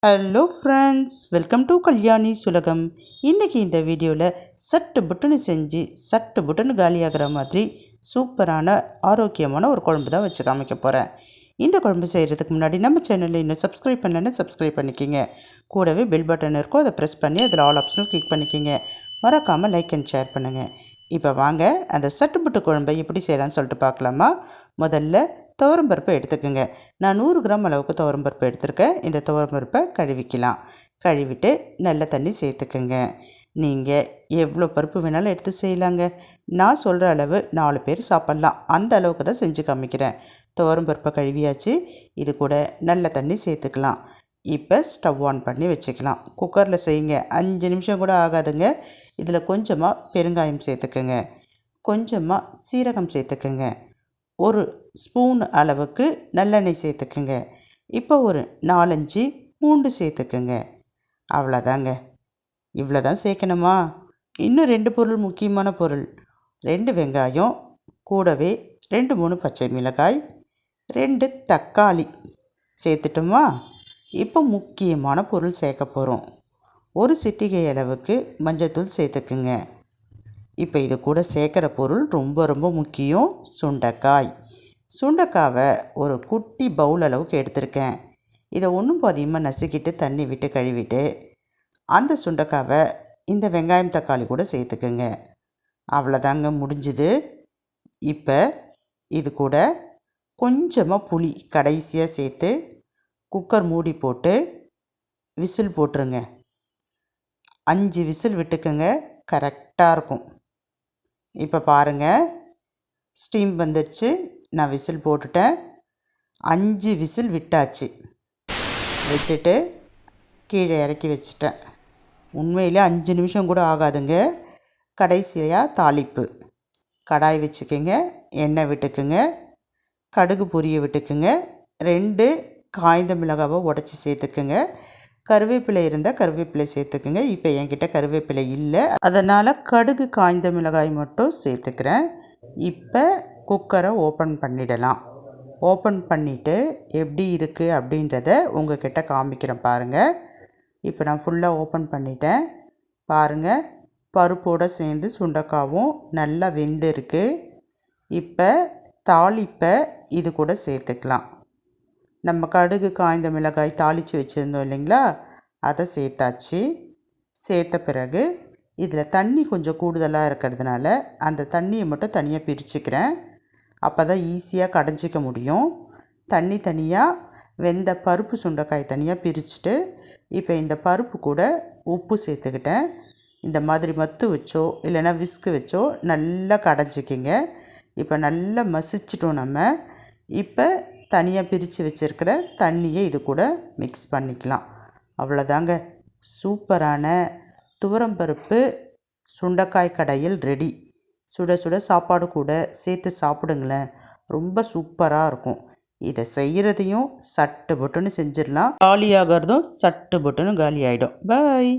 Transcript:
Hello friends, welcome to Kalyani சுலகம். இன்றைக்கி இந்த வீடியோவில் சட்டு புட்டுன்னு செஞ்சு சட்டு புட்டுன்னு காலியாகிற மாதிரி சூப்பரான ஆரோக்கியமான ஒரு குழம்பு தான் வச்சு காமிக்க போகிறேன். இந்த குழம்பு செய்கிறதுக்கு முன்னாடி நம்ம சேனலில் இன்னும் சப்ஸ்கிரைப் பண்ணலன்னா சப்ஸ்கிரைப் பண்ணிக்கிங்க. கூடவே பெல் பட்டன் இருக்கும், அதை ப்ரெஸ் பண்ணி அதில் ஆல் ஆப்ஷனும் கிளிக் பண்ணிக்கிங்க. மறக்காமல் லைக் அண்ட் ஷேர் பண்ணுங்கள். இப்போ வாங்க அந்த சட்டுப்புட்டு குழம்பை எப்படி செய்யலாம்னு சொல்லிட்டு பார்க்கலாமா. முதல்ல துவரம்பருப்பை எடுத்துக்கோங்க. நான் 100 கிராம் அளவுக்கு துவரம்பருப்பு எடுத்திருக்கேன். இந்த துவரம்பருப்பை கழுவிக்கலாம். கழுவிட்டு நல்ல தண்ணி சேர்த்துக்குங்க. நீங்கள் எவ்வளோ பருப்பு வேணாலும் எடுத்து செய்யலாங்க. நான் சொல்கிற அளவு 4 பேர் சாப்பிட்லாம், அந்த அளவுக்கு தான் செஞ்சு காமிக்கிறேன். துவரம்பருப்பை கழுவியாச்சு. இது கூட நல்ல தண்ணி சேர்த்துக்கலாம். இப்போ ஸ்டவ் ஆன் பண்ணி வச்சுக்கலாம். குக்கரில் செய்யுங்க, 5 நிமிஷம் கூட ஆகாதுங்க. இதில் கொஞ்சமாக பெருங்காயம் சேர்த்துக்குங்க, கொஞ்சமாக சீரகம் சேர்த்துக்குங்க, 1 ஸ்பூன் அளவுக்கு நல்லெண்ணெய் சேர்த்துக்குங்க. இப்போ ஒரு 4-5 பூண்டு சேர்த்துக்குங்க. அவ்வளோதாங்க, இவ்வளோ தான் சேர்க்கணுமா? இன்னும் 2 பொருள், முக்கியமான பொருள். 2 வெங்காயம், கூடவே 2-3 பச்சை மிளகாய், 2 தக்காளி சேர்த்துட்டோமா? இப்போ முக்கியமான பொருள் சேர்க்க போகிறோம். 1 சிட்டிகை அளவுக்கு மஞ்சள்தூள் சேர்த்துக்குங்க. இப்போ இது கூட சேர்க்குற பொருள் ரொம்ப ரொம்ப முக்கியம், சுண்டைக்காய். சுண்டைக்காவை ஒரு குட்டி பவுல் அளவுக்கு எடுத்திருக்கேன். இதை ஒன்றும் பாதியமாக நசுக்கிட்டு தண்ணி விட்டு கழுவிட்டு அந்த சுண்டைக்காவை இந்த வெங்காயம் தக்காளி கூட சேர்த்துக்குங்க. அவ்வளோதாங்க, முடிஞ்சுது. இப்போ இது கூட கொஞ்சமாக புளி கடைசியாக சேர்த்து குக்கர் மூடி போட்டு விசில் போட்டுருங்க. 5 விசில் விட்டுக்குங்க, கரெக்டாக இருக்கும். இப்போ பாருங்கள், ஸ்டீம் வந்துடுச்சு. நான் விசில் போட்டுட்டேன். 5 விசில் விட்டாச்சு. விட்டுட்டு கீழே இறக்கி வச்சிட்டேன். உண்மையிலே 5 நிமிஷம் கூட ஆகாதுங்க. கடைசியாக தாளிப்பு. கடாய் வச்சுக்கோங்க, எண்ணெய் விட்டுக்குங்க, கடுகு பொரிய விட்டுக்குங்க, 2 காய்ந்த மிளகாவை உடச்சி சேர்த்துக்குங்க, கருவேப்பிலை இருந்தால் கருவேப்பிலை சேர்த்துக்குங்க. இப்போ என்கிட்ட கருவேப்பிலை இல்லை, அதனால் கடுகு காய்ந்த மிளகாய் மட்டும் சேர்த்துக்கிறேன். இப்போ குக்கரை ஓப்பன் பண்ணிடலாம். ஓப்பன் பண்ணிவிட்டு எப்படி இருக்குது அப்படின்றத உங்கள்கிட்ட காமிக்கிறேன் பாருங்கள். இப்போ நான் ஃபுல்லாக ஓப்பன் பண்ணிட்டேன். பாருங்கள், பருப்போடு சேர்ந்து சுண்டைக்காவும் நல்லா வெந்திருக்கு. இப்போ தாளிப்பை இது கூட சேர்த்துக்கலாம். நம்ம கடுகு காய்ந்த மிளகாய் தாளித்து வச்சுருந்தோம் இல்லைங்களா, அதை சேர்த்தாச்சு. சேர்த்த பிறகு இதில் தண்ணி கொஞ்சம் கூடுதலாக இருக்கிறதுனால அந்த தண்ணியை மட்டும் தனியாக பிரிச்சுக்கிறேன். அப்போ தான் ஈஸியாக கடைஞ்சிக்க முடியும். தண்ணி தனியாக, வெந்த பருப்பு சுண்டைக்காய் தனியாக பிரிச்சுட்டு இப்போ இந்த பருப்பு கூட உப்பு சேர்த்துக்கிட்டேன். இந்த மாதிரி மத்து வச்சோ இல்லைன்னா விஸ்கு வச்சோ நல்லா கடைஞ்சிக்கிங்க. இப்போ நல்லா மசிச்சிட்டோம் நம்ம. இப்போ தனியாக பிரித்து வச்சுருக்கிற தண்ணியை இது கூட மிக்ஸ் பண்ணிக்கலாம். அவ்வளோதாங்க, சூப்பரான துவரம்பருப்பு சுண்டைக்காய் கடையில் ரெடி. சுட சுட சாப்பாடு கூட சேர்த்து சாப்பிடுங்களேன், ரொம்ப சூப்பராக இருக்கும். இதை செய்கிறதையும் சட்டு பொட்டுன்னு செஞ்சிடலாம், காலியாகிறதும் சட்டு பொட்டுன்னு காலி ஆகிடும். பாய்.